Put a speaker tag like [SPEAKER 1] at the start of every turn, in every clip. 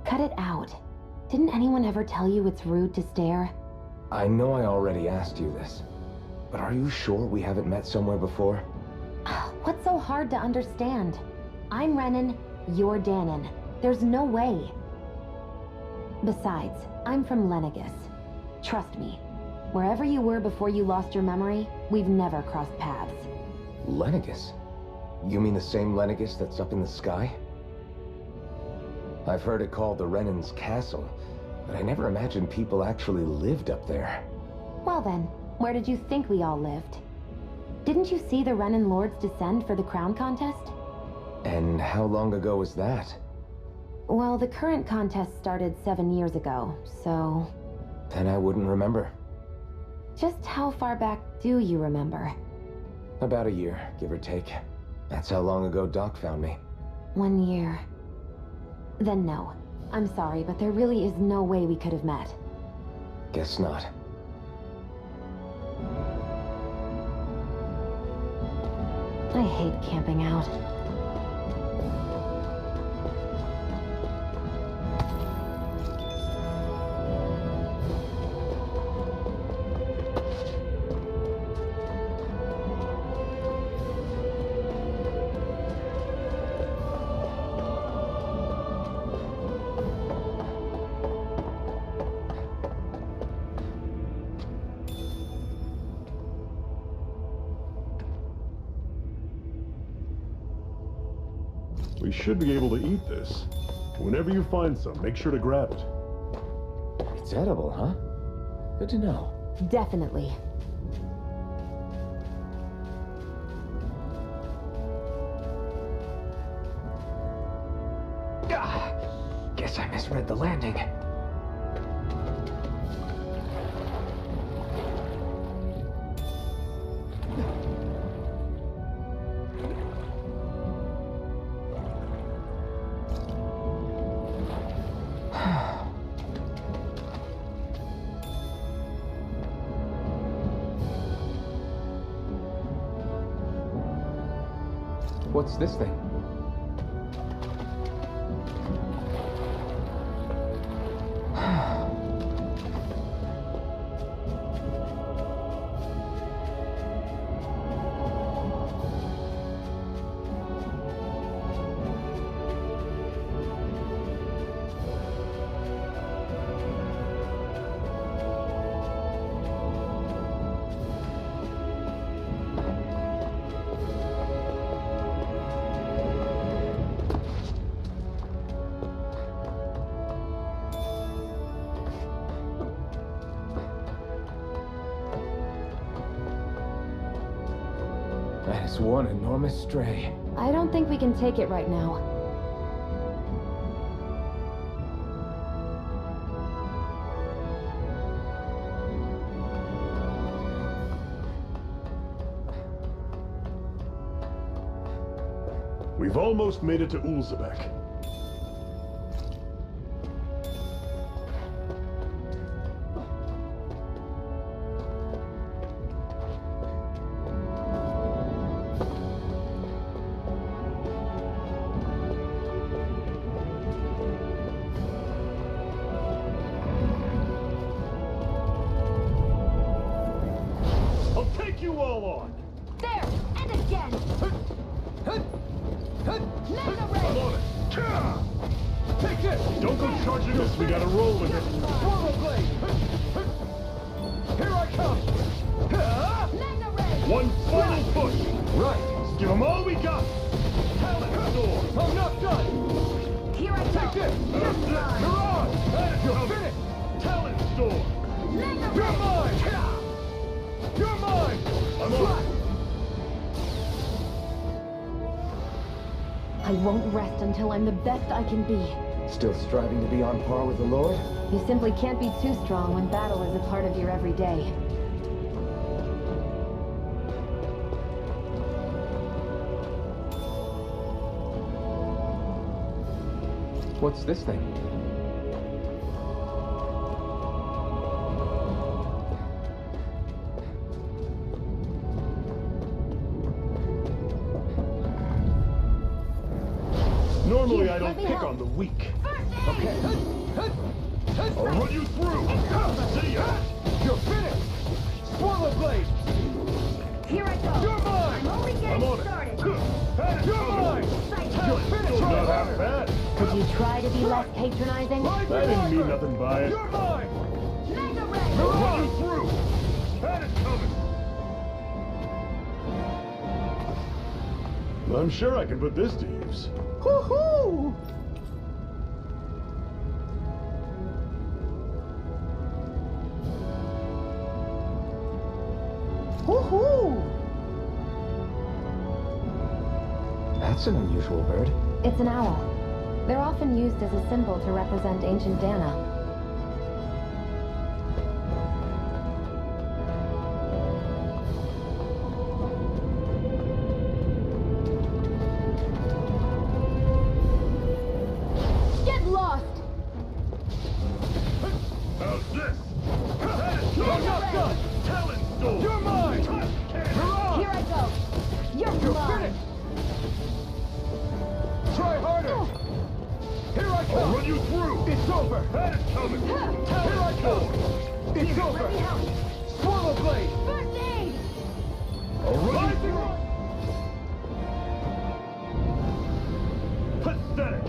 [SPEAKER 1] Cut it out. Didn't anyone ever tell you it's rude to stare?
[SPEAKER 2] I know I already asked you this, but are you sure we haven't met somewhere before?
[SPEAKER 1] What's so hard to understand? I'm Renan, you're Danon. There's no way. Besides, I'm from Lenegis. Trust me, wherever you were before you lost your memory, we've never crossed paths.
[SPEAKER 2] Lenegis? You mean the same Lenegis that's up in the sky? I've heard it called the Renan's Castle, but I never imagined people actually lived up there.
[SPEAKER 1] Well then, where did you think we all lived? Didn't you see the Renan Lords descend for the crown contest?
[SPEAKER 2] And how long ago was that?
[SPEAKER 1] Well, the current contest started 7 years ago, so...
[SPEAKER 2] Then I wouldn't remember.
[SPEAKER 1] Just how far back do you remember?
[SPEAKER 2] About a year, give or take. That's how long ago Doc found me.
[SPEAKER 1] 1 year. Then no. I'm sorry, but there really is no way we could have met.
[SPEAKER 2] Guess not.
[SPEAKER 1] I hate camping out.
[SPEAKER 3] We should be able to eat this. Whenever you find some, make sure to grab it.
[SPEAKER 2] It's edible, huh? Good to know.
[SPEAKER 1] Definitely.
[SPEAKER 2] Guess I misread the landing. What's this thing? That is one enormous stray.
[SPEAKER 1] I don't think we can take it right now.
[SPEAKER 3] We've almost made it to Ulzebek. I'll take you all on!
[SPEAKER 1] There! And again!
[SPEAKER 3] I'm on it! Take this! Don't go charging us, we gotta roll with it!
[SPEAKER 4] Portal blade! Here I come!
[SPEAKER 3] One final push!
[SPEAKER 4] Right!
[SPEAKER 3] Give them all we got! Talent sword!
[SPEAKER 4] I'm not done!
[SPEAKER 1] Here I
[SPEAKER 4] Take this! You're on! You're finished!
[SPEAKER 3] Talent sword!
[SPEAKER 4] You're mine! You're mine!
[SPEAKER 3] I'm on it!
[SPEAKER 1] I won't rest until I'm the best I can be.
[SPEAKER 2] Still striving to be on par with the Lord?
[SPEAKER 1] You simply can't be too strong when battle is a part of your everyday.
[SPEAKER 2] What's this thing?
[SPEAKER 3] Normally
[SPEAKER 1] Here,
[SPEAKER 3] I don't
[SPEAKER 1] let me
[SPEAKER 3] pick
[SPEAKER 1] help.
[SPEAKER 3] on the weak.
[SPEAKER 4] Okay.
[SPEAKER 3] I'll run you through. See ya.
[SPEAKER 4] You're finished. Swallow blade.
[SPEAKER 5] Here I go.
[SPEAKER 4] You're mine.
[SPEAKER 5] I'm only
[SPEAKER 3] I'm
[SPEAKER 5] getting
[SPEAKER 3] on it.
[SPEAKER 5] started.
[SPEAKER 4] You're mine. You're finished.
[SPEAKER 3] Still not half
[SPEAKER 4] Right.
[SPEAKER 3] bad.
[SPEAKER 1] Could you try to be less patronizing?
[SPEAKER 3] I didn't mean nothing by it.
[SPEAKER 4] You're mine.
[SPEAKER 5] Mega Ray.
[SPEAKER 3] I'll run you through. Had it coming. I'm sure I can put this to use.
[SPEAKER 4] Woohoo! Woohoo!
[SPEAKER 2] That's an unusual bird.
[SPEAKER 1] It's an owl. They're often used as a symbol to represent ancient Dana. Get lost!
[SPEAKER 3] How's this? Had it
[SPEAKER 4] You're
[SPEAKER 3] coming.
[SPEAKER 4] not done.
[SPEAKER 3] Talon storm.
[SPEAKER 4] You're mine.
[SPEAKER 3] Cannon.
[SPEAKER 5] Here I go. You're
[SPEAKER 4] You're
[SPEAKER 5] mine.
[SPEAKER 4] finished. Try harder. Here I
[SPEAKER 3] I'll
[SPEAKER 4] come.
[SPEAKER 3] run you through.
[SPEAKER 4] It's over.
[SPEAKER 3] Had it coming.
[SPEAKER 4] Here I come. It's over.
[SPEAKER 5] Let me help.
[SPEAKER 4] Swallow blade.
[SPEAKER 5] First aid.
[SPEAKER 3] I'll run you
[SPEAKER 4] Rising
[SPEAKER 3] through.
[SPEAKER 4] up.
[SPEAKER 3] Pathetic.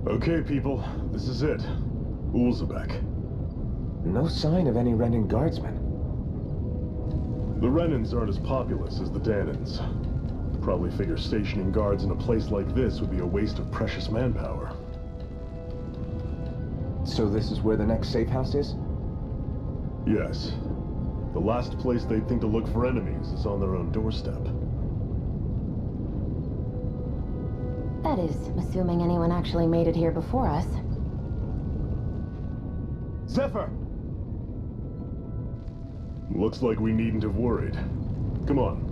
[SPEAKER 3] Okay, people, this is it. Ulzebek.
[SPEAKER 2] No sign of any Renan guardsmen.
[SPEAKER 3] The Renans aren't as populous as the Danans. Probably figure stationing guards in a place like this would be a waste of precious manpower.
[SPEAKER 2] So this is where the next safe house is?
[SPEAKER 3] Yes. The last place they'd think to look for enemies is on their own doorstep.
[SPEAKER 1] That is, assuming anyone actually made it here before us.
[SPEAKER 4] Zephyr.
[SPEAKER 3] Looks like we needn't have worried. Come on.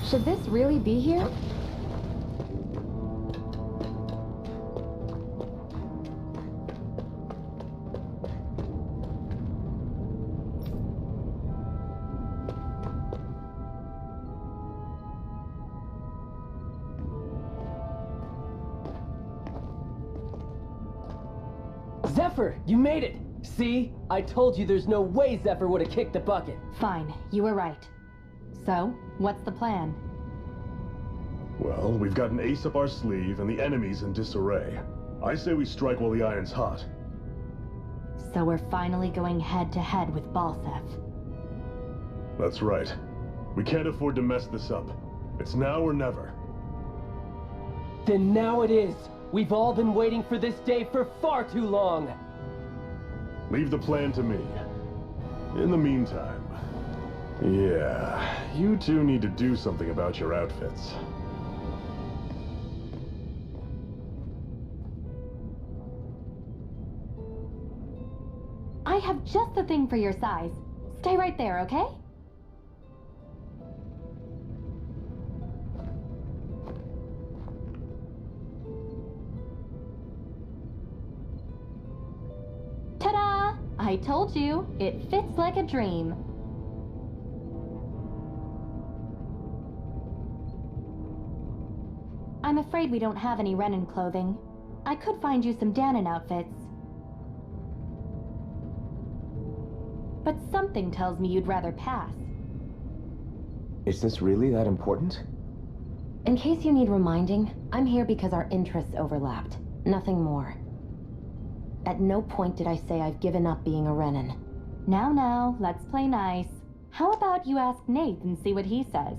[SPEAKER 1] Should this really be here?
[SPEAKER 6] Zephyr, you made it! See? I told you there's no way Zephyr would have kicked the bucket.
[SPEAKER 1] Fine, you were right. So, what's the plan?
[SPEAKER 3] Well, we've got an ace up our sleeve, and the enemy's in disarray. I say we strike while the iron's hot.
[SPEAKER 1] So we're finally going head-to-head with Balsef.
[SPEAKER 3] That's right. We can't afford to mess this up. It's now or never.
[SPEAKER 6] Then now it is. We've all been waiting for this day for far too long.
[SPEAKER 3] Leave the plan to me. In the meantime, yeah, you two need to do something about your outfits.
[SPEAKER 1] I have just the thing for your size. Stay right there, okay? Ta-da! I told you, it fits like a dream. I'm afraid we don't have any Renin clothing. I could find you some Danon outfits. But something tells me you'd rather pass.
[SPEAKER 2] Is this really that important?
[SPEAKER 1] In case you need reminding, I'm here because our interests overlapped. Nothing more. At no point did I say I've given up being a Renin. Now, let's play nice. How about you ask Nate and see what he says?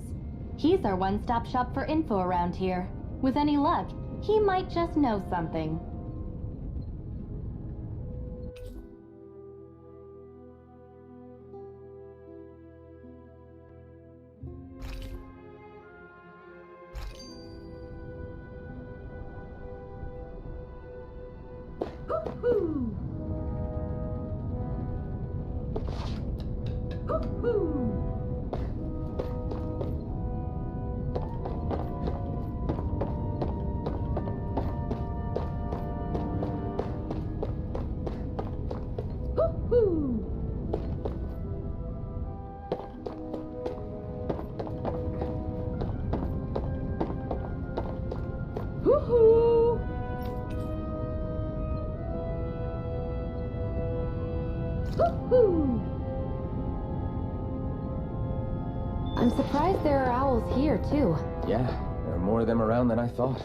[SPEAKER 1] He's our one-stop shop for info around here. With any luck, he might just know something.
[SPEAKER 5] Hoo-hoo! Hoo-hoo! Hoo-hoo! Hoo-hoo! Hoo-hoo!
[SPEAKER 1] I'm surprised there are owls here, too.
[SPEAKER 2] Yeah, there are more of them around than I thought.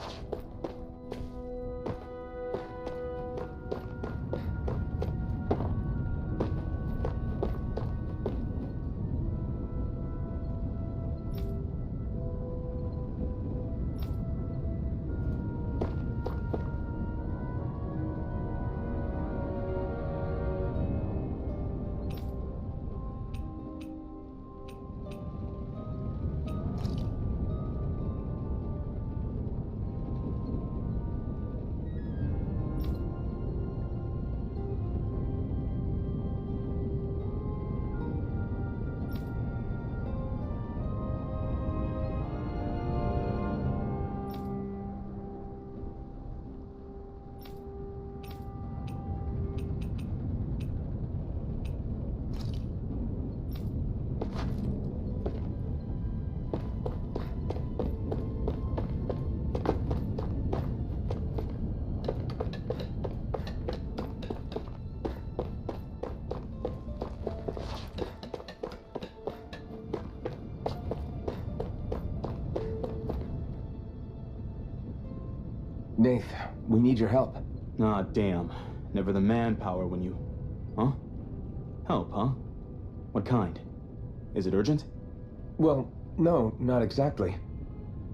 [SPEAKER 2] Nath, we need your help.
[SPEAKER 7] Ah, damn. Never the manpower when you... Huh? Help, huh? What kind? Is it urgent?
[SPEAKER 2] Well, no, not exactly.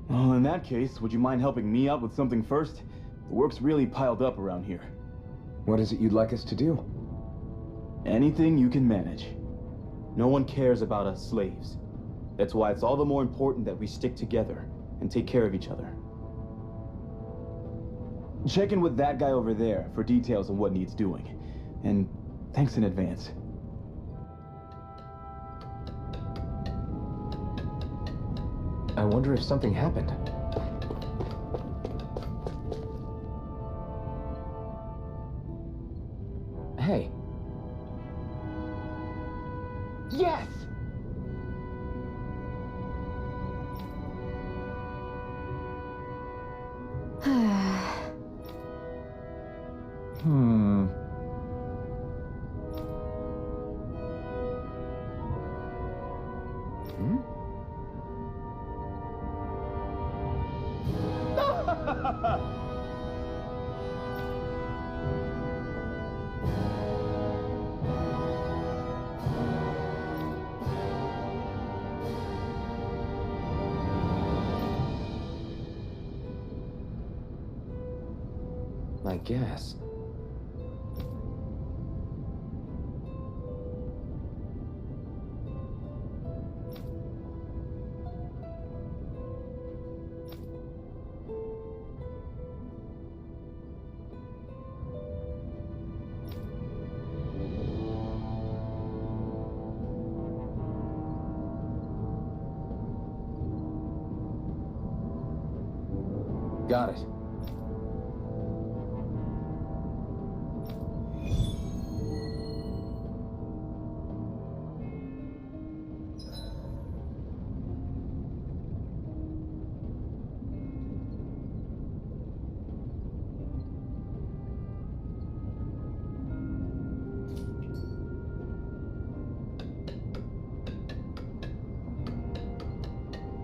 [SPEAKER 7] Well, in that case, would you mind helping me out with something first? The work's really piled up around here.
[SPEAKER 2] What is it you'd like us to do?
[SPEAKER 7] Anything you can manage. No one cares about us slaves. That's why it's all the more important that we stick together and take care of each other. Check in with that guy over there for details on what needs doing. And thanks in advance.
[SPEAKER 2] I wonder if something happened. Hey. Yes! Hmm. I guess. Got it.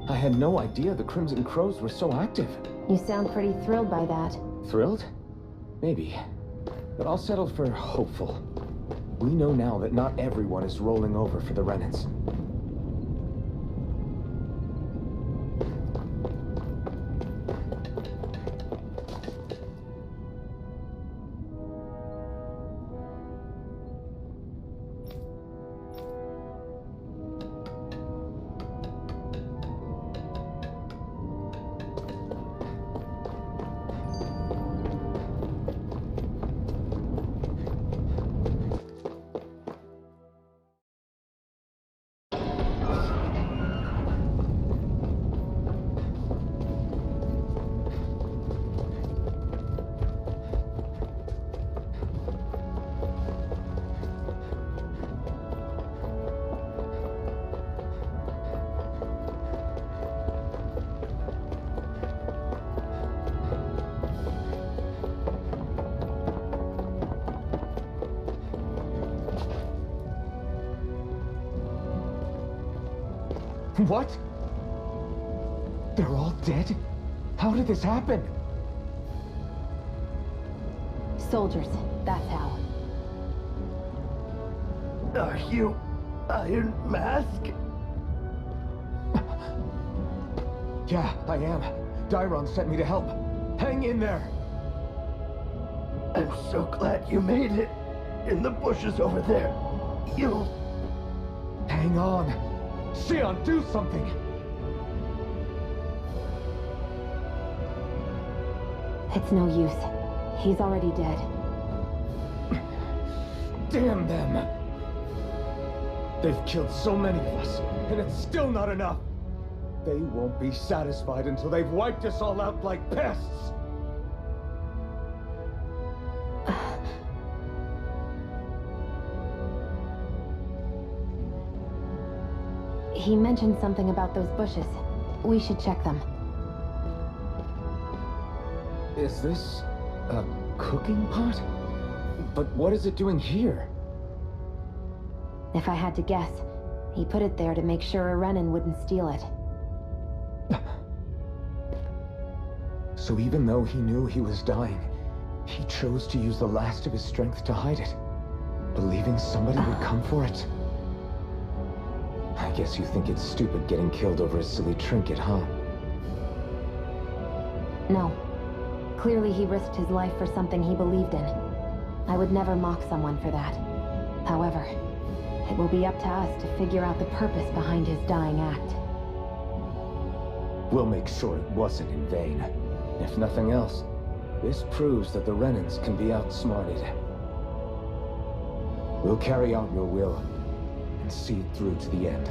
[SPEAKER 2] I had no idea the Crimson Crows were so active.
[SPEAKER 1] You sound pretty thrilled by that.
[SPEAKER 2] Thrilled? Maybe. But I'll settle for hopeful. We know now that not everyone is rolling over for the Renans. What? They're all dead? How did this happen?
[SPEAKER 1] Soldiers, that's how.
[SPEAKER 4] Are you Iron Mask?
[SPEAKER 2] Yeah, I am. Dairon sent me to help. Hang in there!
[SPEAKER 4] I'm so glad you made it. In the bushes over there. You...
[SPEAKER 2] Hang on! Xion, do something!
[SPEAKER 1] It's no use. He's already dead.
[SPEAKER 2] Damn them! They've killed so many of us, and it's still not enough! They won't be satisfied until they've wiped us all out like pests!
[SPEAKER 1] He mentioned something about those bushes. We should check them.
[SPEAKER 2] Is this a cooking pot? But what is it doing here?
[SPEAKER 1] If I had to guess, he put it there to make sure a Renan wouldn't steal it.
[SPEAKER 2] So even though he knew he was dying, he chose to use the last of his strength to hide it, believing somebody would come for it. I guess you think it's stupid getting killed over a silly trinket, huh?
[SPEAKER 1] No. Clearly he risked his life for something he believed in. I would never mock someone for that. However, it will be up to us to figure out the purpose behind his dying act.
[SPEAKER 2] We'll make sure it wasn't in vain. If nothing else, this proves that the Renans can be outsmarted. We'll carry out your will, and see it through to the end.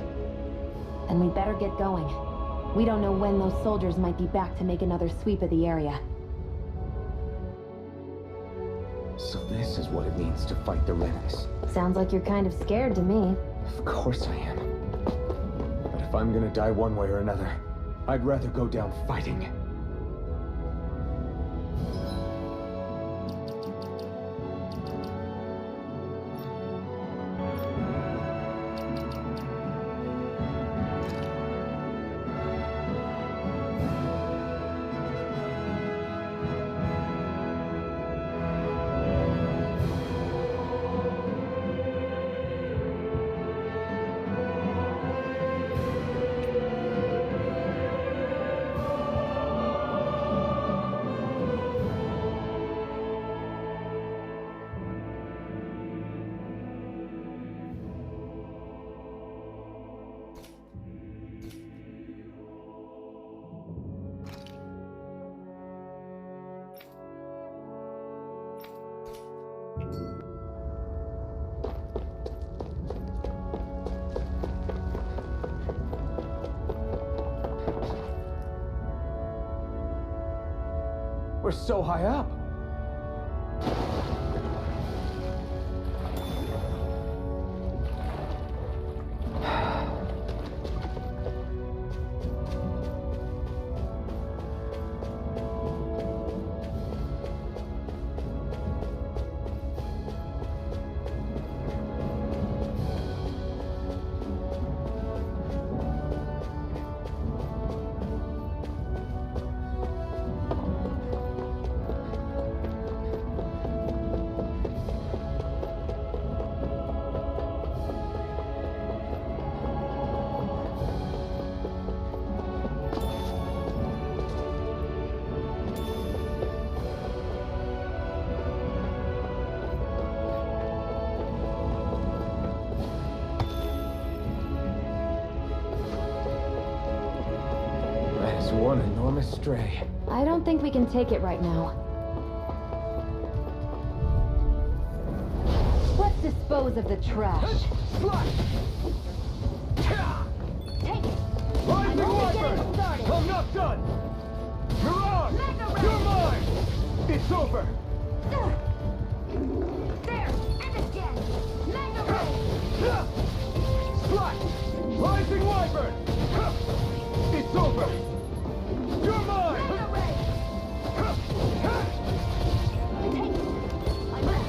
[SPEAKER 1] Then we better get going. We don't know when those soldiers might be back to make another sweep of the area.
[SPEAKER 2] So this is what it means to fight the Renans.
[SPEAKER 1] Sounds like you're kind of scared to me.
[SPEAKER 2] Of course I am. But if I'm gonna die one way or another, I'd rather go down fighting.
[SPEAKER 6] We're so high up.
[SPEAKER 2] That is one enormous stray.
[SPEAKER 1] I don't think we can take it right now. Let's dispose of the trash. Take it! I'm only getting started!
[SPEAKER 4] I'm not done! Mirage! You're mine! It's over!
[SPEAKER 1] There! And again! Mega Ray!
[SPEAKER 4] Splat! Rising Wyvern! It's over! You're mine!
[SPEAKER 1] Mega Ray! Take it! I'm out!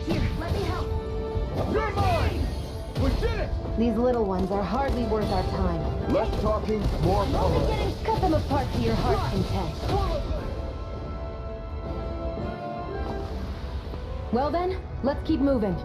[SPEAKER 1] Here, let me help!
[SPEAKER 4] You're mine! We did it!
[SPEAKER 1] These little ones are hardly worth our time.
[SPEAKER 4] Less talking, more
[SPEAKER 1] I'm
[SPEAKER 4] power.
[SPEAKER 1] only getting... Cut them apart to your heart's content. Well then, let's keep moving.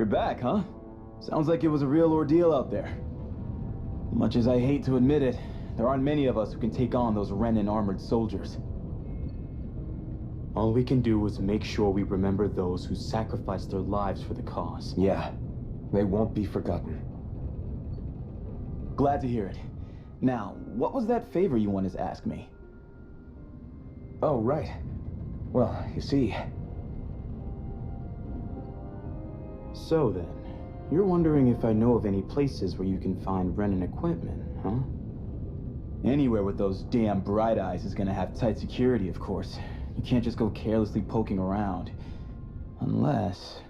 [SPEAKER 7] You're back, huh? Sounds like it was a real ordeal out there. Much as I hate to admit it, there aren't many of us who can take on those Renan armored soldiers. All we can do is make sure we remember those who sacrificed their lives for the cause.
[SPEAKER 2] Yeah, they won't be forgotten.
[SPEAKER 7] Glad to hear it. Now, what was that favor you wanted to ask me?
[SPEAKER 2] Oh, right. Well, you see...
[SPEAKER 7] So then, you're wondering if I know of any places where you can find Renan equipment, huh? Anywhere with those damn bright eyes is gonna have tight security, of course. You can't just go carelessly poking around. Unless...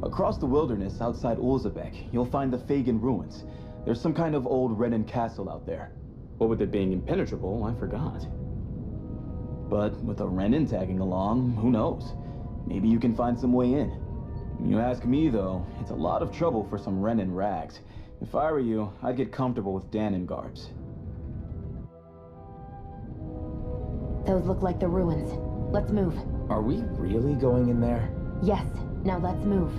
[SPEAKER 7] Across the wilderness outside Ulzabek, you'll find the Fagan ruins. There's some kind of old Renan castle out there. What with it being impenetrable, I forgot. But with a Renan tagging along, who knows? Maybe you can find some way in. You ask me, though, it's a lot of trouble for some Renan rags. If I were you, I'd get comfortable with Danon garbs.
[SPEAKER 1] Those look like the ruins. Let's move.
[SPEAKER 2] Are we really going in there?
[SPEAKER 1] Yes. Now let's move.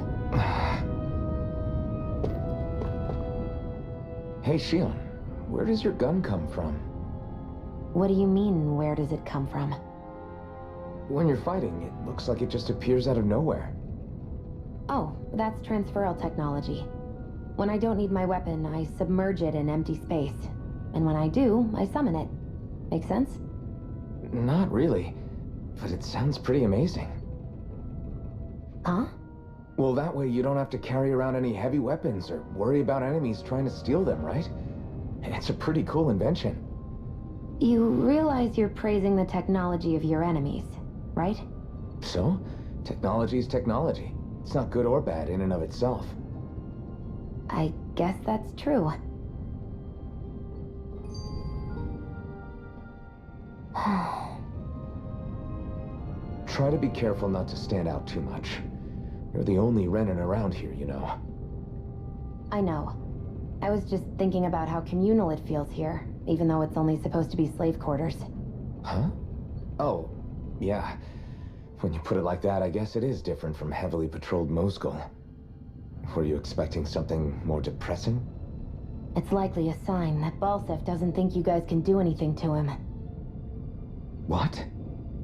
[SPEAKER 2] Hey, Shion, where does your gun come from?
[SPEAKER 1] What do you mean, where does it come from?
[SPEAKER 2] When you're fighting, it looks like it just appears out of nowhere.
[SPEAKER 1] Oh, that's transferal technology. When I don't need my weapon, I submerge it in empty space. And when I do, I summon it. Make sense?
[SPEAKER 2] Not really, but it sounds pretty amazing.
[SPEAKER 1] Huh?
[SPEAKER 2] Well, that way you don't have to carry around any heavy weapons or worry about enemies trying to steal them, right? It's a pretty cool invention.
[SPEAKER 1] You realize you're praising the technology of your enemies, right?
[SPEAKER 2] So, technology's technology. It's not good or bad in and of itself.
[SPEAKER 1] I guess that's true.
[SPEAKER 2] Try to be careful not to stand out too much. You're the only Renan around here, you know.
[SPEAKER 1] I know. I was just thinking about how communal it feels here, even though it's only supposed to be slave quarters.
[SPEAKER 2] Huh? Oh, yeah. When you put it like that, I guess it is different from heavily patrolled Moscow. Were you expecting something more depressing?
[SPEAKER 1] It's likely a sign that Balsef doesn't think you guys can do anything to him.
[SPEAKER 2] What?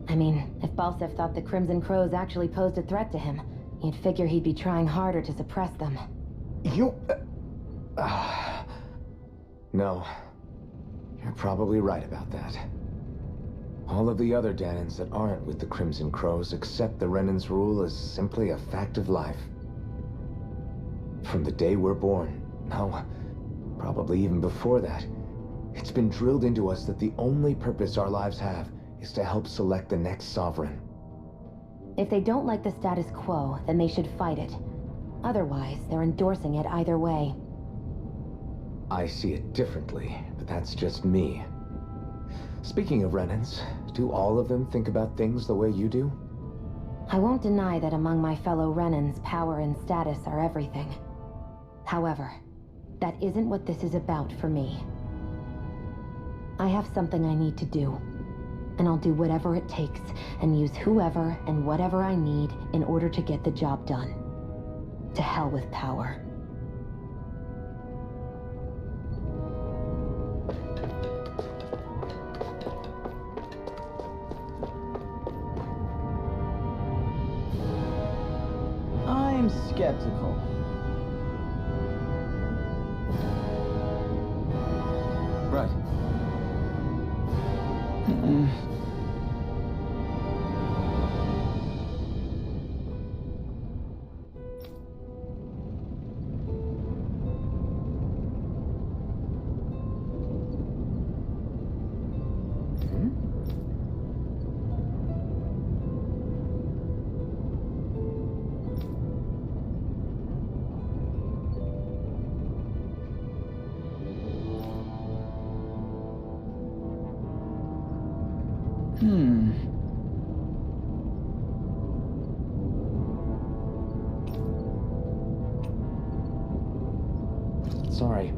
[SPEAKER 1] I mean, if Balsef thought the Crimson Crows actually posed a threat to him, you'd figure he'd be trying harder to suppress them.
[SPEAKER 2] You... No. You're probably right about that. All of the other Danons that aren't with the Crimson Crows accept the Renan's rule as simply a fact of life. From the day we're born, no, probably even before that, it's been drilled into us that the only purpose our lives have is to help select the next sovereign.
[SPEAKER 1] If they don't like the status quo, then they should fight it. Otherwise, they're endorsing it either way.
[SPEAKER 2] I see it differently, but that's just me. Speaking of Renans, do all of them think about things the way you do?
[SPEAKER 1] I won't deny that among my fellow Renans, power and status are everything. However, that isn't what this is about for me. I have something I need to do, and I'll do whatever it takes and use whoever and whatever I need in order to get the job done. To hell with power.
[SPEAKER 7] I'm skeptical.
[SPEAKER 2] Right. Sorry.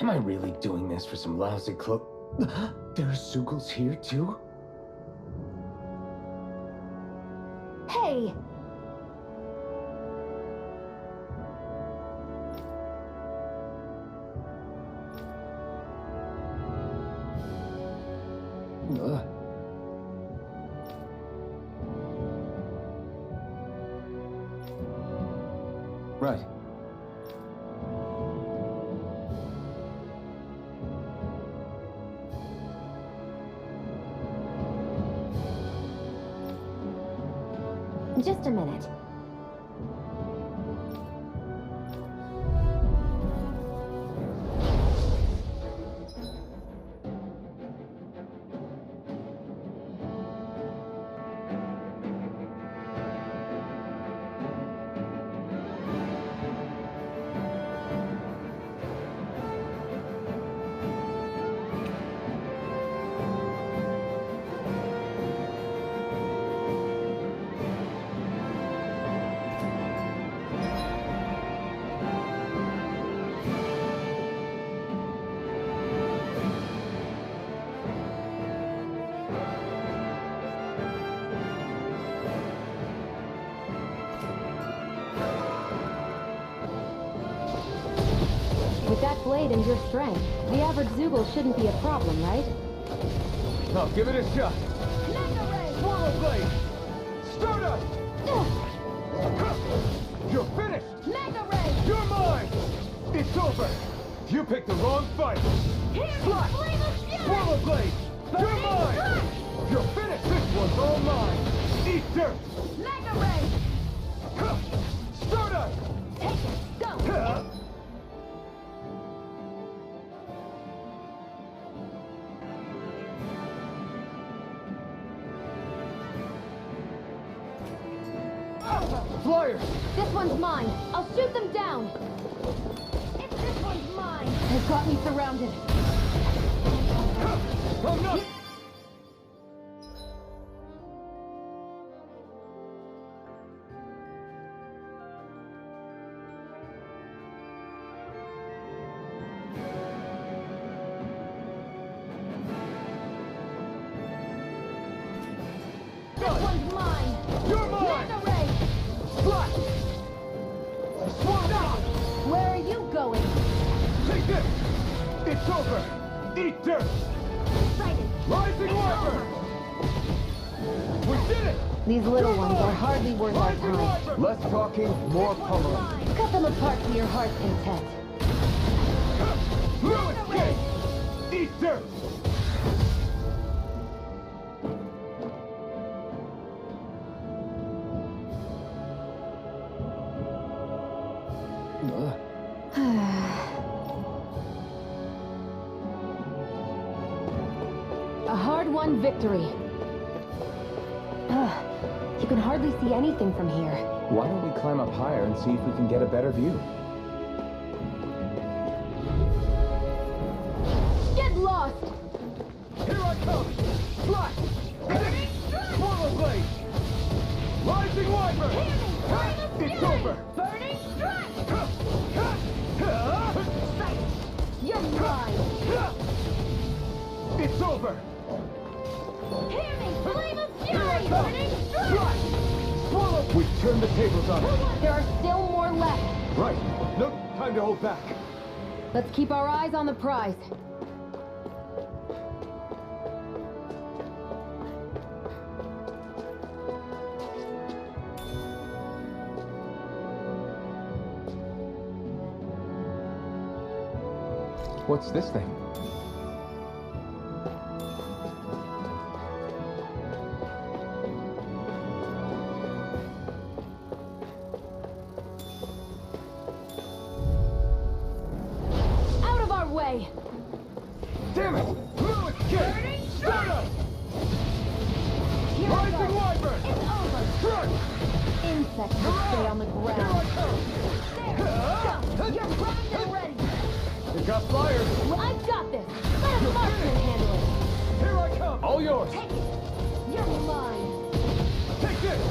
[SPEAKER 2] Am I really doing this for some lousy clo- There's Zoogles here too?
[SPEAKER 1] Hey!
[SPEAKER 2] Right.
[SPEAKER 1] Just a minute. With that blade and your strength, the average Zoogle shouldn't be a problem, right?
[SPEAKER 2] I'll give it a shot.
[SPEAKER 1] Mega Ray!
[SPEAKER 2] Swallow blade! Start up! You're finished!
[SPEAKER 1] Mega Ray!
[SPEAKER 2] You're mine! It's over! You picked the wrong fight! Slash!
[SPEAKER 1] Flame of Fury!
[SPEAKER 2] Swallow blade! You're mine! You're finished! This one's all mine! Eat dirt!
[SPEAKER 1] Mega Ray!
[SPEAKER 2] Start up!
[SPEAKER 1] Take it! Go!
[SPEAKER 2] Flyers!
[SPEAKER 1] This one's mine! I'll shoot them down! This one's mine! They've got me surrounded!
[SPEAKER 2] I'm not...
[SPEAKER 1] This one's mine!
[SPEAKER 2] You're mine!
[SPEAKER 1] Mega Ray!
[SPEAKER 2] Flash! Swallow!
[SPEAKER 1] Where are you going?
[SPEAKER 2] Take this! It's over! Eat dirt!
[SPEAKER 1] Excited!
[SPEAKER 2] Rising Wiper! We did it!
[SPEAKER 1] These little ones are hardly worth our
[SPEAKER 2] Rising
[SPEAKER 1] time.
[SPEAKER 2] Wiper! Less talking, more pummeling.
[SPEAKER 1] Cut them apart to your heart's content.
[SPEAKER 2] No escape! Eat dirt!
[SPEAKER 1] A hard-won victory. You can hardly see anything from here.
[SPEAKER 2] Why don't we climb up higher and see if we can get a better view?
[SPEAKER 1] Get lost!
[SPEAKER 2] Here I come! Flash! Swallow blade! Rising Wiper! It's over!
[SPEAKER 1] Burning strike! You're mine!
[SPEAKER 2] It's over!
[SPEAKER 1] Hear me! Flame of
[SPEAKER 2] Here I
[SPEAKER 1] Fury!
[SPEAKER 2] come!
[SPEAKER 1] Burning strike!
[SPEAKER 2] Flash! Swallow! We've turned the tables on it.
[SPEAKER 1] There are still more left.
[SPEAKER 2] Right. No time to hold back.
[SPEAKER 1] Let's keep our eyes on the prize.
[SPEAKER 2] What's this thing?
[SPEAKER 1] Out of our way!
[SPEAKER 2] Damn it! No escape! Start up!
[SPEAKER 1] Here I
[SPEAKER 2] Rising
[SPEAKER 1] go!
[SPEAKER 2] Wiper!
[SPEAKER 1] It's over!
[SPEAKER 2] Strike!
[SPEAKER 1] Insects will stay on the
[SPEAKER 2] Here I
[SPEAKER 1] ground.
[SPEAKER 2] come!
[SPEAKER 1] Go! You're primed and ready!
[SPEAKER 2] You got flyers!
[SPEAKER 1] Well, I've got this! Let a marksman handle it!
[SPEAKER 2] Here I come! All yours!
[SPEAKER 1] Take it! You're mine!
[SPEAKER 2] Take this!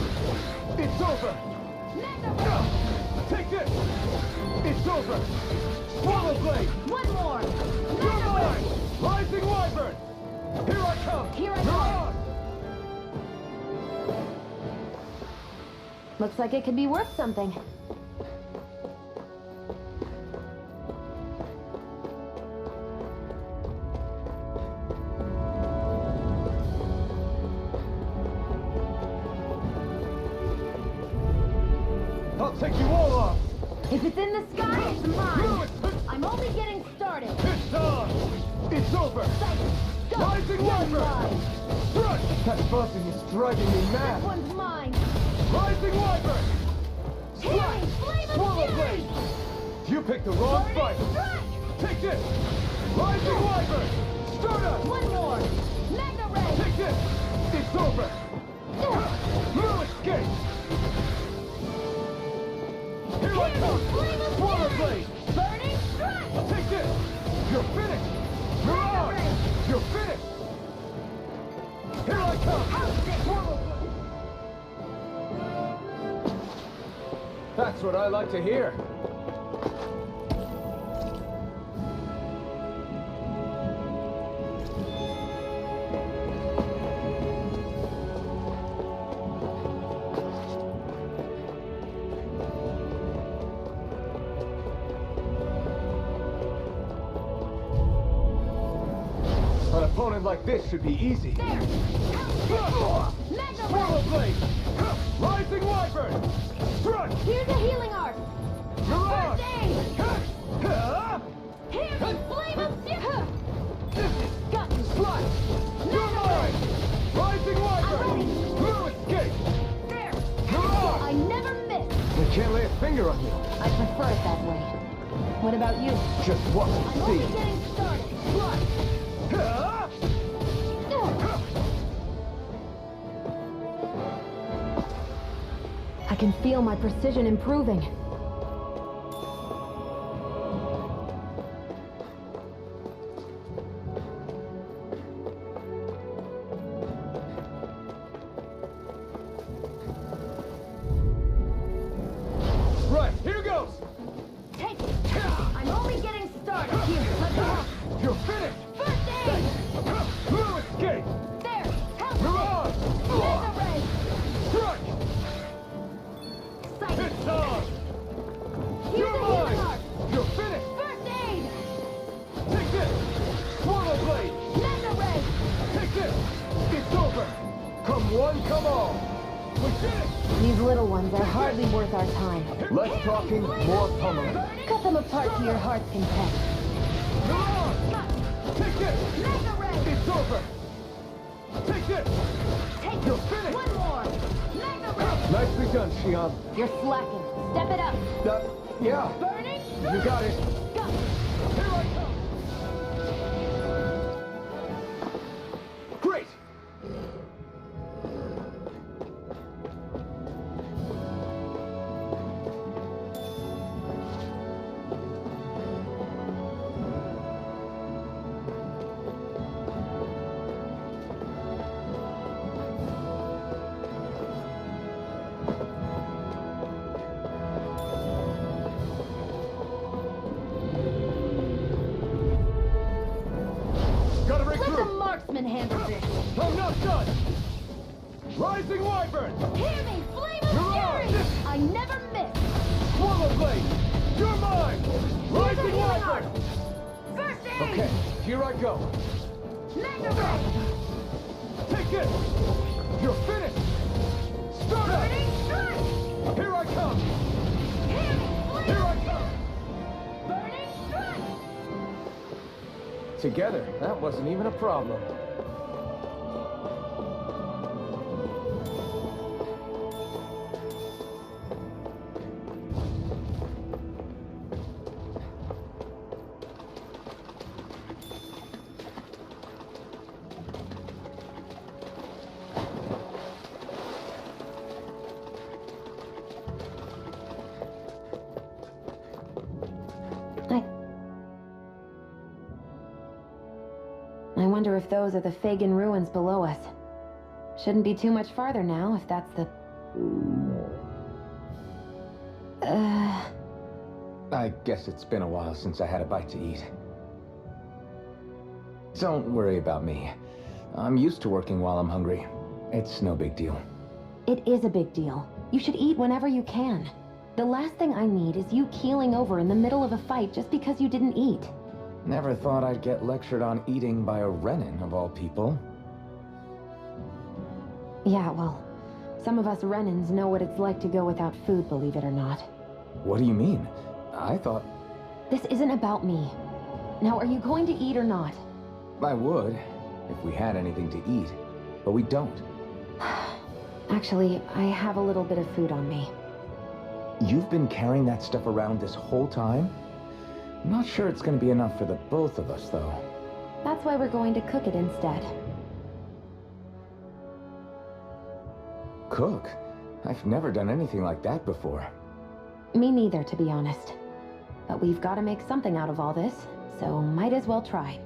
[SPEAKER 2] It's over!
[SPEAKER 1] Mega Ray!
[SPEAKER 3] Take this! It's over! Swallow blade!
[SPEAKER 5] One more!
[SPEAKER 3] You're mine! Rising wyvern! Here I come!
[SPEAKER 1] Here I
[SPEAKER 3] You're
[SPEAKER 1] come.
[SPEAKER 3] on!
[SPEAKER 1] Looks like it could be worth something.
[SPEAKER 3] I'll take you all off!
[SPEAKER 1] If it's in the sky, it's mine. I'm only getting started.
[SPEAKER 3] It's on! It's over!
[SPEAKER 1] Go.
[SPEAKER 3] Rising wyvern! Strike!
[SPEAKER 4] That buzzing is driving me
[SPEAKER 1] This
[SPEAKER 4] mad.
[SPEAKER 1] one's mine.
[SPEAKER 3] Rising wyvern!
[SPEAKER 1] Healing flame of
[SPEAKER 3] Swallow
[SPEAKER 1] fury.
[SPEAKER 3] blade! You picked the wrong fight!
[SPEAKER 1] Strike.
[SPEAKER 3] Take this! Rising wyvern! Stardust!
[SPEAKER 1] One more. Magna ray.
[SPEAKER 3] Take this! It's over! No escape! Here I come!
[SPEAKER 1] Flame of
[SPEAKER 3] Swallow
[SPEAKER 1] fury.
[SPEAKER 3] blade!
[SPEAKER 1] Burning strike.
[SPEAKER 3] Take this! You're finished! You're on! You're finished! Here I come! Swallow blade!
[SPEAKER 4] That's what I like to hear. An opponent like this should be easy.
[SPEAKER 1] There. Magna
[SPEAKER 3] Swallow
[SPEAKER 1] ray.
[SPEAKER 3] blade! Rising wyvern! Strike!
[SPEAKER 1] Here's a healing art.
[SPEAKER 3] You're on!
[SPEAKER 1] First aid.
[SPEAKER 3] Ha!
[SPEAKER 1] Healing flame of fury. Got you.
[SPEAKER 3] Slide! You're mine! Rising wyvern!
[SPEAKER 1] I'm ready.
[SPEAKER 3] No escape!
[SPEAKER 1] There.
[SPEAKER 3] You're on!
[SPEAKER 1] I never miss.
[SPEAKER 4] They can't lay a finger on you.
[SPEAKER 1] I prefer it that way. What about you?
[SPEAKER 4] Just watch
[SPEAKER 1] I'm
[SPEAKER 4] and
[SPEAKER 1] only
[SPEAKER 4] see.
[SPEAKER 1] getting started.
[SPEAKER 3] Slide! Ha!
[SPEAKER 1] I can feel my precision improving.
[SPEAKER 3] Right, here goes!
[SPEAKER 1] Take it. I'm only getting started. Here, let go.
[SPEAKER 3] You're finished!
[SPEAKER 1] First aid.
[SPEAKER 3] No escape!
[SPEAKER 1] There. Help
[SPEAKER 3] You're
[SPEAKER 1] me.
[SPEAKER 3] on!
[SPEAKER 1] Magna ray.
[SPEAKER 3] Strike!
[SPEAKER 1] Sight.
[SPEAKER 3] It's on!
[SPEAKER 1] Here's
[SPEAKER 3] You're
[SPEAKER 1] a healing
[SPEAKER 3] mine!
[SPEAKER 1] art.
[SPEAKER 3] You're finished!
[SPEAKER 1] First aid.
[SPEAKER 3] Take this! Swallow blade!
[SPEAKER 1] Magna ray.
[SPEAKER 3] Take this! It's over! Come one, come all! We did it!
[SPEAKER 1] These little ones are hardly worth our time.
[SPEAKER 4] Less talking, more pummeling.
[SPEAKER 1] Cut them apart to your heart's content.
[SPEAKER 3] You're on! Take this!
[SPEAKER 1] Magna ray.
[SPEAKER 3] It's over! Take this!
[SPEAKER 1] Take
[SPEAKER 3] You're
[SPEAKER 1] it.
[SPEAKER 3] finished!
[SPEAKER 1] One more. Magna ray.
[SPEAKER 4] Nicely done, Shion.
[SPEAKER 1] You're slacking. Step it up.
[SPEAKER 4] Yeah,
[SPEAKER 1] Burning.
[SPEAKER 4] you got it.
[SPEAKER 1] Go.
[SPEAKER 3] Here I come!
[SPEAKER 4] Great.
[SPEAKER 3] Gotta
[SPEAKER 1] Let the
[SPEAKER 3] regroup!
[SPEAKER 1] marksman handle this.
[SPEAKER 3] I'm not done! Rising wyvern!
[SPEAKER 1] Hear me, flame of
[SPEAKER 3] You're on.
[SPEAKER 1] fury! I never miss.
[SPEAKER 3] Swallow blade! You're mine!
[SPEAKER 1] Here's a
[SPEAKER 3] Rising
[SPEAKER 1] healing
[SPEAKER 3] wyvern!
[SPEAKER 1] art. First aid.
[SPEAKER 4] Okay, here I go.
[SPEAKER 1] Magna ray.
[SPEAKER 3] Take this! You're finished! Start up!
[SPEAKER 1] Burning strike.
[SPEAKER 3] Here I come!
[SPEAKER 1] Hear me, flame
[SPEAKER 3] Here
[SPEAKER 1] of
[SPEAKER 3] I come!
[SPEAKER 1] burning strike.
[SPEAKER 4] Together, that wasn't even a problem.
[SPEAKER 1] I wonder if those are the Fagin ruins below us. Shouldn't be too much farther now, if that's the...
[SPEAKER 2] I guess it's been a while since I had a bite to eat. Don't worry about me. I'm used to working while I'm hungry. It's no big deal.
[SPEAKER 1] It is a big deal. You should eat whenever you can. The last thing I need is you keeling over in the middle of a fight just because you didn't eat.
[SPEAKER 2] Never thought I'd get lectured on eating by a Renin, of all people.
[SPEAKER 1] Yeah, well, some of us Renins know what it's like to go without food, believe it or not.
[SPEAKER 2] What do you mean? I thought...
[SPEAKER 1] This isn't about me. Now, are you going to eat or not?
[SPEAKER 2] I would, if we had anything to eat. But we don't.
[SPEAKER 1] Actually, I have a little bit of food on me.
[SPEAKER 2] You've been carrying that stuff around this whole time? I'm not sure it's going to be enough for the both of us, though.
[SPEAKER 1] That's why we're going to cook it instead.
[SPEAKER 2] Cook? I've never done anything like that before.
[SPEAKER 1] Me neither, to be honest. But we've got to make something out of all this, so might as well try.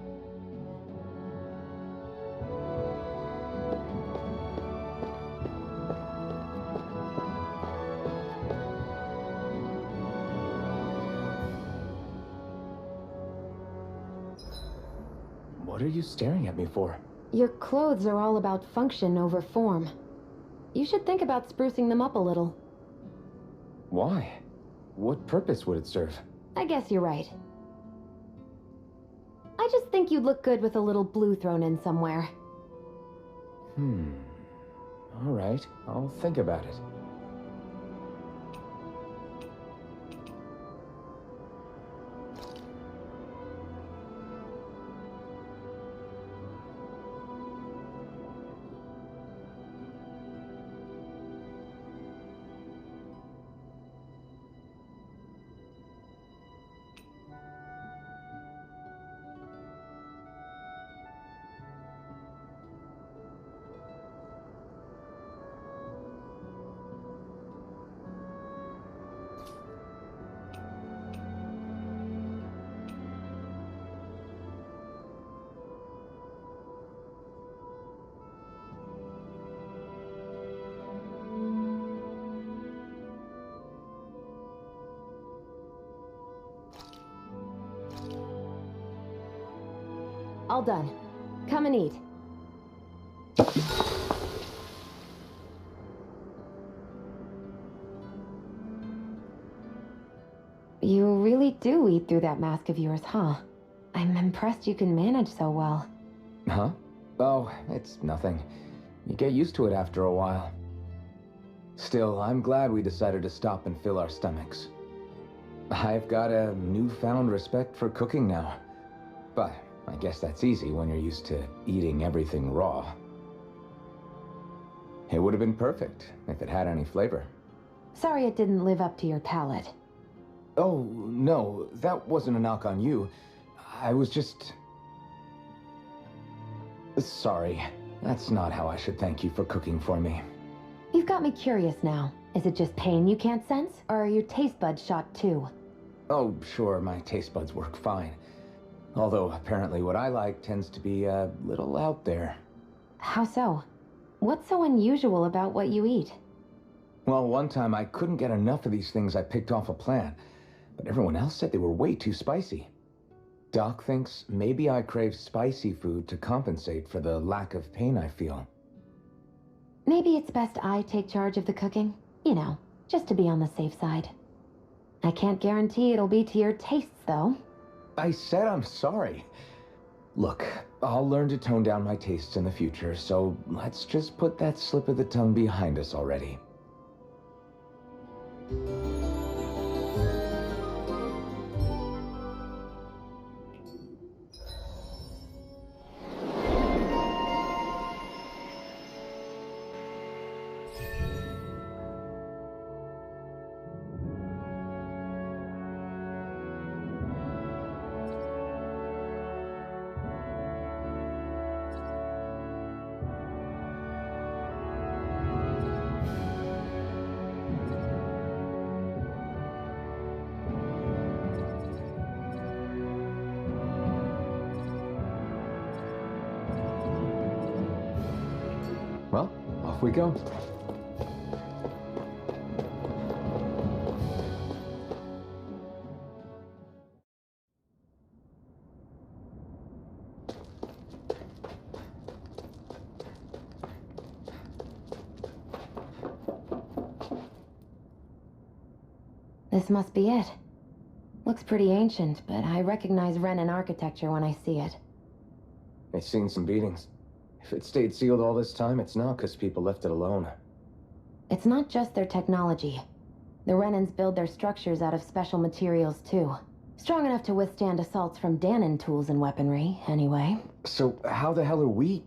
[SPEAKER 2] What are you staring at me for?
[SPEAKER 1] Your clothes are all about function over form. You should think about sprucing them up a little.
[SPEAKER 2] Why? What purpose would it serve?
[SPEAKER 1] I guess you're right. I just think you'd look good with a little blue thrown in somewhere.
[SPEAKER 2] All right, I'll think about it.
[SPEAKER 1] All done. Come and eat. You really do eat through that mask of yours, huh? I'm impressed you can manage so well.
[SPEAKER 2] Huh? Oh, it's nothing. You get used to it after a while. Still, I'm glad we decided to stop and fill our stomachs. I've got a newfound respect for cooking now. But I guess that's easy when you're used to eating everything raw. It would have been perfect if it had any flavor.
[SPEAKER 1] Sorry it didn't live up to your palate.
[SPEAKER 2] Oh, no, that wasn't a knock on you. I was just... Sorry. That's not how I should thank you for cooking for me.
[SPEAKER 1] You've got me curious now. Is it just pain you can't sense? Or are your taste buds shot too?
[SPEAKER 2] Oh, sure, my taste buds work fine. Although, apparently what I like tends to be a little out there.
[SPEAKER 1] How so? What's so unusual about what you eat?
[SPEAKER 2] Well, one time I couldn't get enough of these things I picked off a plant, but everyone else said they were way too spicy. Doc thinks maybe I crave spicy food to compensate for the lack of pain I feel.
[SPEAKER 1] Maybe it's best I take charge of the cooking. You know, just to be on the safe side. I can't guarantee it'll be to your tastes, though.
[SPEAKER 2] I said I'm sorry. Look, I'll learn to tone down my tastes in the future, so let's just put that slip of the tongue behind us already. Well, off we go.
[SPEAKER 1] This must be it. Looks pretty ancient, but I recognize Renan architecture when I see it.
[SPEAKER 2] I've seen some beatings. If it stayed sealed all this time, it's not because people left it alone.
[SPEAKER 1] It's not just their technology. The Renans build their structures out of special materials, too. Strong enough to withstand assaults from Danon tools and weaponry, anyway.
[SPEAKER 2] So how the hell are we?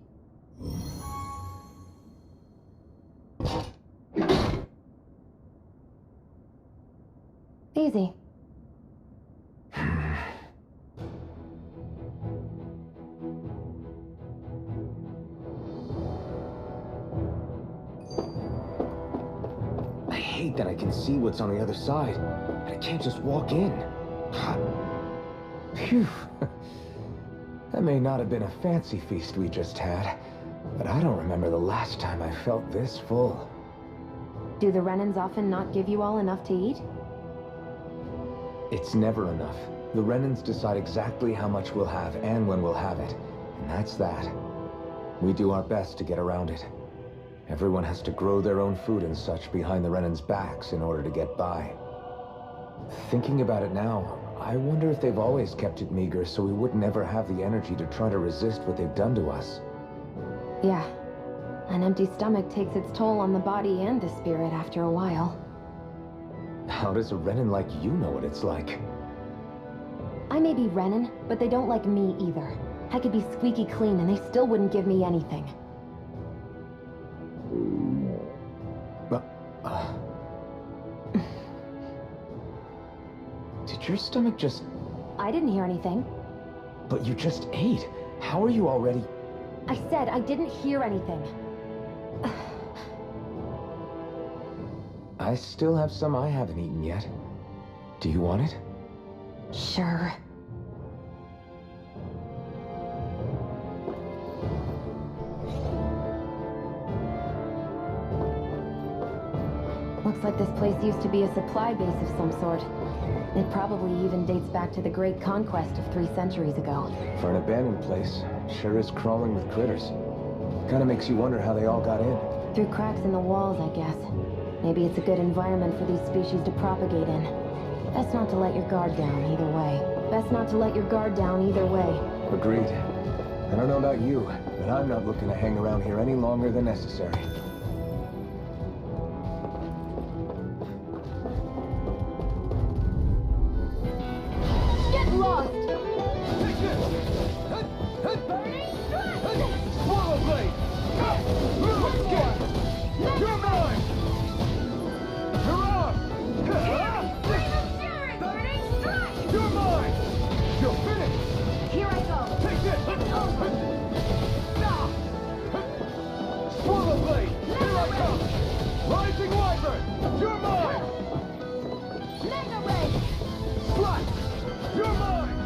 [SPEAKER 1] Easy.
[SPEAKER 2] I hate that I can see what's on the other side, and I can't just walk in. Phew. That may not have been a fancy feast we just had, but I don't remember the last time I felt this full.
[SPEAKER 1] Do the Renans often not give you all enough to eat?
[SPEAKER 2] It's never enough. The Renans decide exactly how much we'll have and when we'll have it, and that's that. We do our best to get around it. Everyone has to grow their own food and such behind the Renans' backs in order to get by. Thinking about it now, I wonder if they've always kept it meager so we would never have the energy to try to resist what they've done to us.
[SPEAKER 1] Yeah. An empty stomach takes its toll on the body and the spirit after a while.
[SPEAKER 2] How does a Renan like you know what it's like?
[SPEAKER 1] I may be Renan, but they don't like me either. I could be squeaky clean and they still wouldn't give me anything.
[SPEAKER 2] Did your stomach just...
[SPEAKER 1] I didn't hear anything.
[SPEAKER 2] But you just ate. How are you already...
[SPEAKER 1] I said I didn't hear anything.
[SPEAKER 2] I still have some I haven't eaten yet. Do you want it?
[SPEAKER 1] Sure. Looks like this place used to be a supply base of some sort. It probably even dates back to the Great Conquest of 3 centuries ago.
[SPEAKER 2] For an abandoned place, sure is crawling with critters. Kinda makes you wonder how they all got in.
[SPEAKER 1] Through cracks in the walls, I guess. Maybe it's a good environment for these species to propagate in. Best not to let your guard down either way. Best not to let your guard down either way.
[SPEAKER 2] Agreed. I don't know about you, but I'm not looking to hang around here any longer than necessary.
[SPEAKER 1] Get lost!
[SPEAKER 4] Swallow blade! You're mine! You're off! You're mine! You're finished!
[SPEAKER 1] Here I go!
[SPEAKER 4] Take this!
[SPEAKER 1] It's over!
[SPEAKER 4] Swallow blade! Here I come! Rising wyvern! You're mine!
[SPEAKER 1] Mega Ray!
[SPEAKER 4] Slash! You're mine!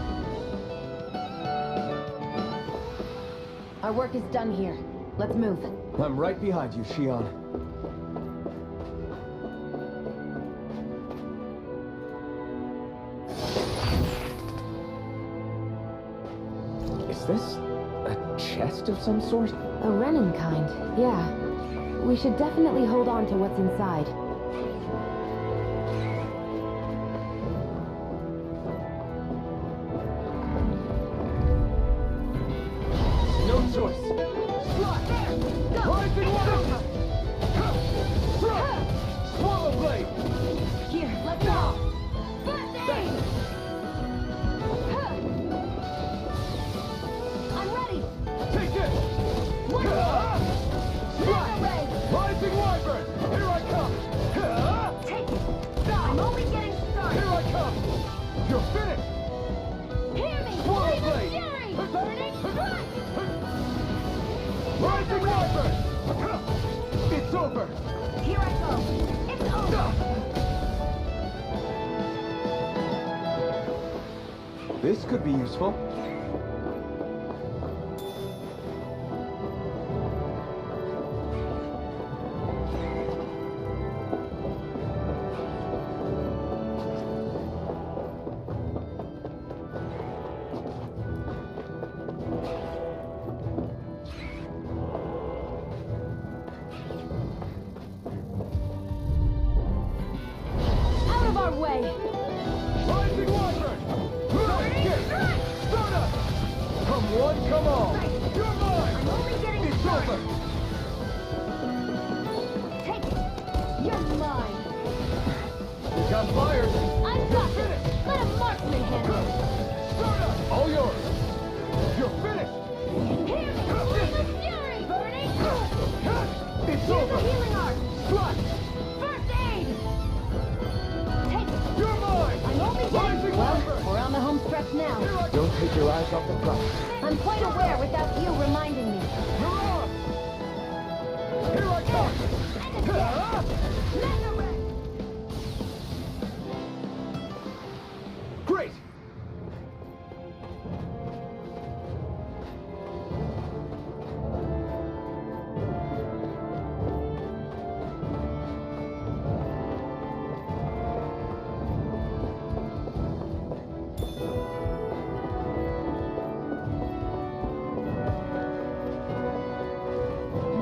[SPEAKER 1] Our work is done here. Let's move.
[SPEAKER 2] I'm right behind you, Shion. Is this a chest of some sort?
[SPEAKER 1] A Renan kind, yeah. We should definitely hold on to what's inside.
[SPEAKER 4] No choice! Rising wyvern! Swallow blade!
[SPEAKER 1] Here, let go! I'm ready!
[SPEAKER 4] Take this! Rising wyvern! Here I come!
[SPEAKER 1] Take it! I'm only getting started!
[SPEAKER 4] Here I come! You're finished!
[SPEAKER 1] Hear me!
[SPEAKER 4] Swallow
[SPEAKER 1] Flame of
[SPEAKER 4] blade!
[SPEAKER 1] fury! Burning strike!
[SPEAKER 4] Rising wyvern! It's over!
[SPEAKER 1] Here I go! It's over!
[SPEAKER 2] This could be useful.
[SPEAKER 1] Out of our way!
[SPEAKER 4] Rising Wyvern! Stardust! Come one, come all! You're mine!
[SPEAKER 5] I'm only getting
[SPEAKER 4] It's
[SPEAKER 5] started.
[SPEAKER 4] over!
[SPEAKER 5] Take it. You're mine.
[SPEAKER 4] We got fire!
[SPEAKER 5] I've got this. Let a marksman handle it.
[SPEAKER 4] Stardust! All yours! You're finished!
[SPEAKER 5] Here, Flame of Fury! Burning!
[SPEAKER 4] It's
[SPEAKER 5] Here's a
[SPEAKER 4] over!
[SPEAKER 5] healing art.
[SPEAKER 4] Strike!
[SPEAKER 5] First aid! Take it.
[SPEAKER 4] You're mine!
[SPEAKER 5] I'm only getting...
[SPEAKER 4] Rising
[SPEAKER 1] Well,
[SPEAKER 4] Wyvern!
[SPEAKER 1] we're on the home stretch now.
[SPEAKER 4] Here I
[SPEAKER 2] Don't take your eyes off the prize.
[SPEAKER 1] I'm quite aware without you reminding me.
[SPEAKER 4] You're on! Here I come!
[SPEAKER 5] Mega Ray!
[SPEAKER 4] Great!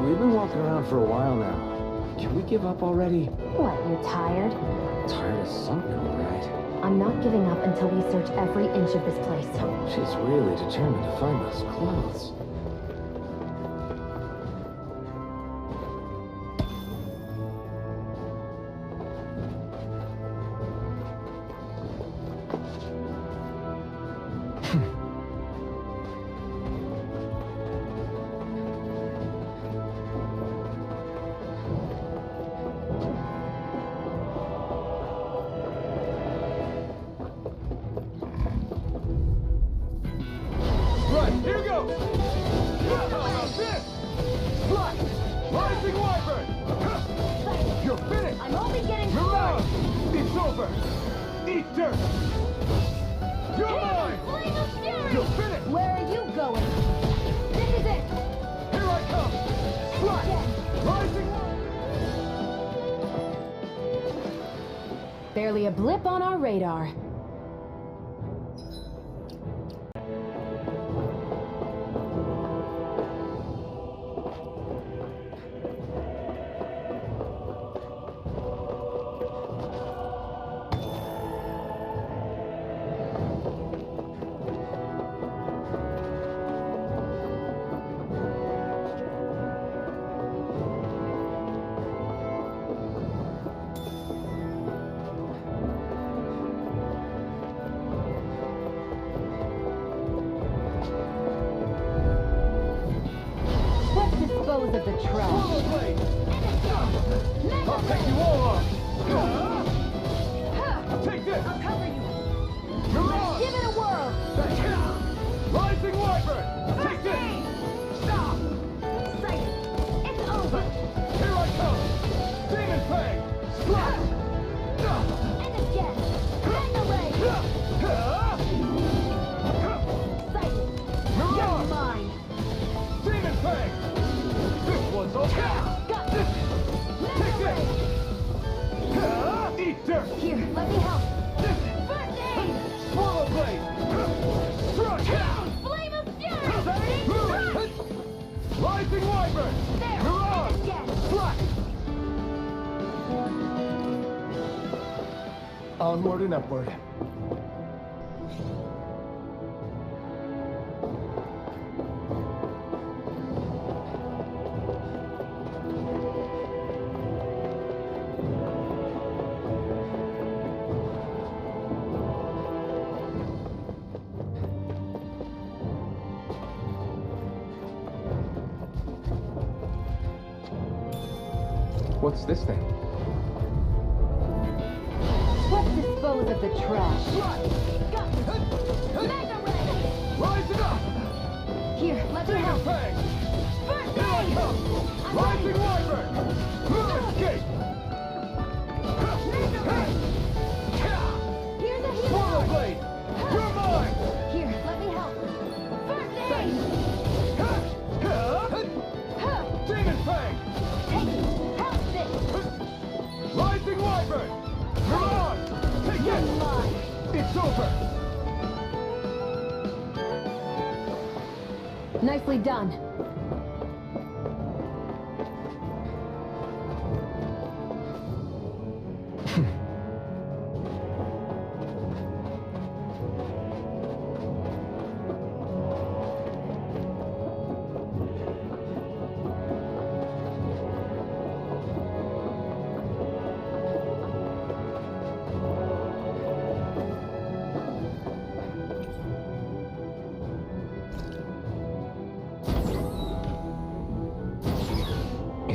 [SPEAKER 2] We've been walking around for a while now. Can we give up already?
[SPEAKER 1] What, you're tired?
[SPEAKER 2] Tired of something, all right.
[SPEAKER 1] I'm not giving up until we search every inch of this place.
[SPEAKER 2] She's really determined to find those clothes.
[SPEAKER 4] Right, here goes! How's this? Strike! Rising Wyvern! You're finished!
[SPEAKER 5] I'm only getting
[SPEAKER 4] You're
[SPEAKER 5] started.
[SPEAKER 4] out! It's over! Eat dirt! You're mine!
[SPEAKER 5] Flame of Fury!
[SPEAKER 4] You're finished!
[SPEAKER 1] Where are you going?
[SPEAKER 5] This is it.
[SPEAKER 4] Here I come! Strike! Rising
[SPEAKER 1] Barely a blip on our radar. Let's dispose of the trash.
[SPEAKER 4] Swallow blade! I'll take you all on! Take this!
[SPEAKER 5] I'll cover you.
[SPEAKER 4] You're on!
[SPEAKER 1] Give it a whirl.
[SPEAKER 4] Rising Wyvern! Take this! Stop!
[SPEAKER 5] Sight. It's over.
[SPEAKER 4] Here I come! Demon Fang! Strike!
[SPEAKER 5] And again. Mega Ray. Sight.
[SPEAKER 4] You're
[SPEAKER 5] You're
[SPEAKER 4] on!
[SPEAKER 5] mine.
[SPEAKER 4] Demon Fang! This one's okay!
[SPEAKER 5] Got this.
[SPEAKER 4] Take
[SPEAKER 5] Mega
[SPEAKER 4] this!
[SPEAKER 5] Ray.
[SPEAKER 4] Eat dirt!
[SPEAKER 5] Here, let me help. First aid.
[SPEAKER 4] Swallow blade! Strike!
[SPEAKER 5] Flame of Fury. Burning.
[SPEAKER 4] Rising Wyvern!
[SPEAKER 5] There.
[SPEAKER 4] You're on!
[SPEAKER 5] And again.
[SPEAKER 4] Strike! Onward and upward.
[SPEAKER 2] What's this thing?
[SPEAKER 1] Let's dispose of the trash.
[SPEAKER 5] Got this. Mega Ray.
[SPEAKER 4] Rising up!
[SPEAKER 1] Here, let me help.
[SPEAKER 4] Fang!
[SPEAKER 5] First
[SPEAKER 4] Here I
[SPEAKER 5] aid.
[SPEAKER 4] come!
[SPEAKER 5] I'm
[SPEAKER 4] Rising
[SPEAKER 5] ready.
[SPEAKER 4] Wyvern! Escape!
[SPEAKER 5] Mega Ray. Here's a healing
[SPEAKER 4] Swallow
[SPEAKER 5] art.
[SPEAKER 4] blade! You're mine!
[SPEAKER 5] Here, let me help. First aid.
[SPEAKER 4] Demon Fang!
[SPEAKER 5] Take it. Help this.
[SPEAKER 4] Rising Wyvern! You're on! Take
[SPEAKER 5] You're
[SPEAKER 4] it!
[SPEAKER 5] mine.
[SPEAKER 4] It's over!
[SPEAKER 1] Nicely done.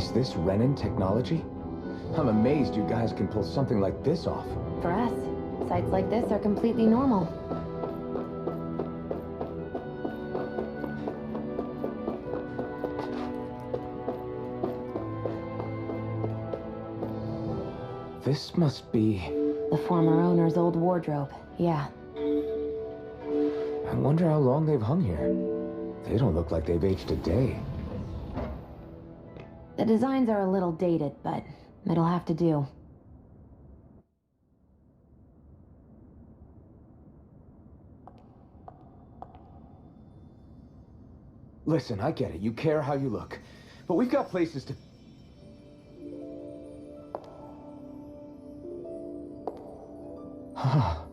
[SPEAKER 2] Is this Renin technology? I'm amazed you guys can pull something like this off.
[SPEAKER 1] For us, sites like this are completely normal.
[SPEAKER 2] This must be...
[SPEAKER 1] The former owner's old wardrobe, yeah.
[SPEAKER 2] I wonder how long they've hung here. They don't look like they've aged a day.
[SPEAKER 1] The designs are a little dated, but it'll have to do.
[SPEAKER 2] Listen, I get it. You care how you look. But we've got places to... Huh.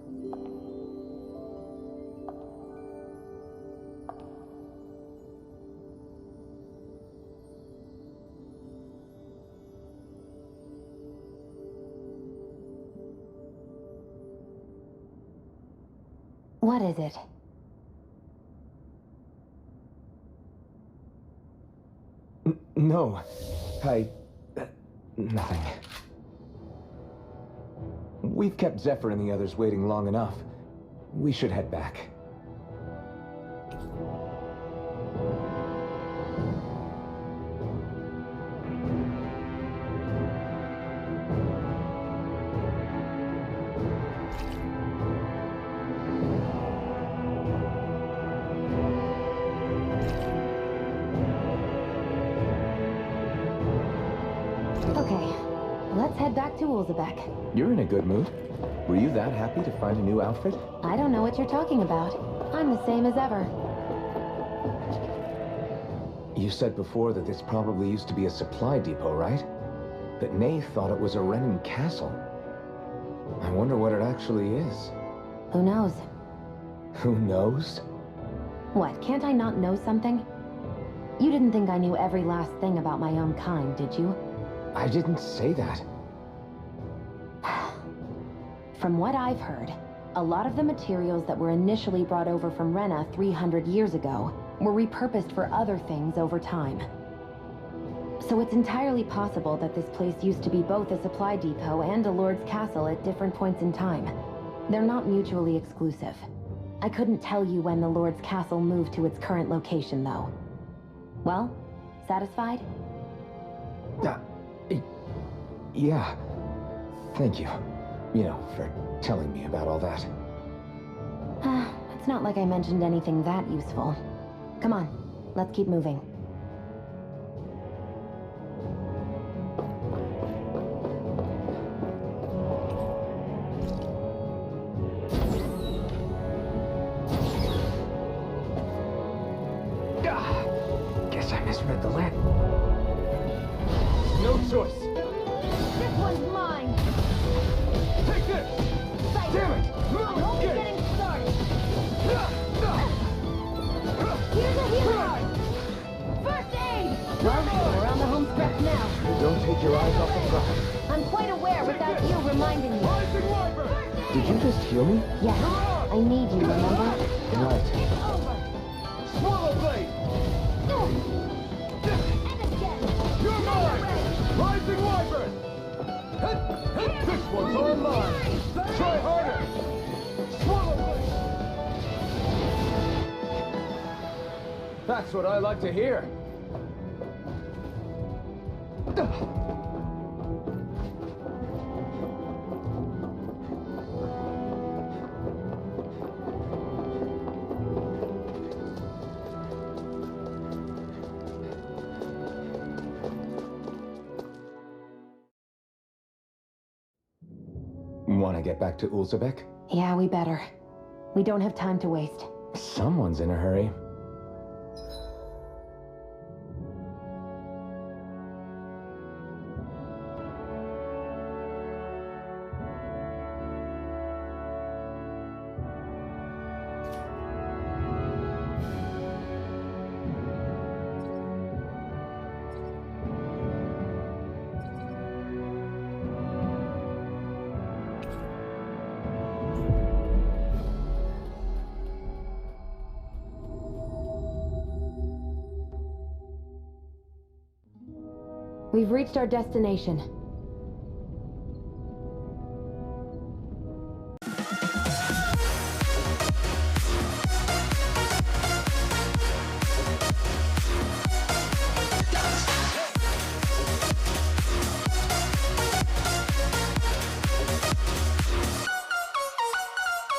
[SPEAKER 1] What is it?
[SPEAKER 2] No. Nothing. We've kept Zephyr and the others waiting long enough. We should head back.
[SPEAKER 1] Okay, let's head back to Ulzebek.
[SPEAKER 2] You're in a good mood. Were you that happy to find a new outfit?
[SPEAKER 1] I don't know what you're talking about. I'm the same as ever.
[SPEAKER 2] You said before that this probably used to be a supply depot, right? That Nay thought it was a Renin castle. I wonder what it actually is.
[SPEAKER 1] Who knows?
[SPEAKER 2] Who knows?
[SPEAKER 1] What, can't I not know something? You didn't think I knew every last thing about my own kind, did you?
[SPEAKER 2] I didn't say that.
[SPEAKER 1] From what I've heard, a lot of the materials that were initially brought over from Rena 300 years ago were repurposed for other things over time. So it's entirely possible that this place used to be both a supply depot and a lord's castle at different points in time. They're not mutually exclusive. I couldn't tell you when the lord's castle moved to its current location, though. Well, satisfied?
[SPEAKER 2] Yeah. Thank you. You know, for telling me about all that.
[SPEAKER 1] It's not like I mentioned anything that useful. Come on, let's keep moving.
[SPEAKER 2] Guess I misread the letter.
[SPEAKER 6] No choice.
[SPEAKER 5] This one's mine.
[SPEAKER 4] Take this! Damn it!
[SPEAKER 5] I'm only
[SPEAKER 4] Get it!
[SPEAKER 5] getting started. Here's a hero. First aid.
[SPEAKER 1] Well, we're on the home stretch now.
[SPEAKER 2] Don't take your eyes off the prize.
[SPEAKER 1] I'm quite aware without you reminding me.
[SPEAKER 4] Rising Wyvern!
[SPEAKER 2] Did you just heal me?
[SPEAKER 1] Yeah, I need you, remember?
[SPEAKER 2] Right.
[SPEAKER 5] Over.
[SPEAKER 4] Swallow Blade!
[SPEAKER 5] And again.
[SPEAKER 4] You're mine! Rising Wyvern! This one's all mine! Try harder! Swallow Blade!
[SPEAKER 6] That's what I like to hear.
[SPEAKER 2] Want to get back to Ulzebek?
[SPEAKER 1] Yeah, we better. We don't have time to waste.
[SPEAKER 2] Someone's in a hurry.
[SPEAKER 1] We've reached our destination.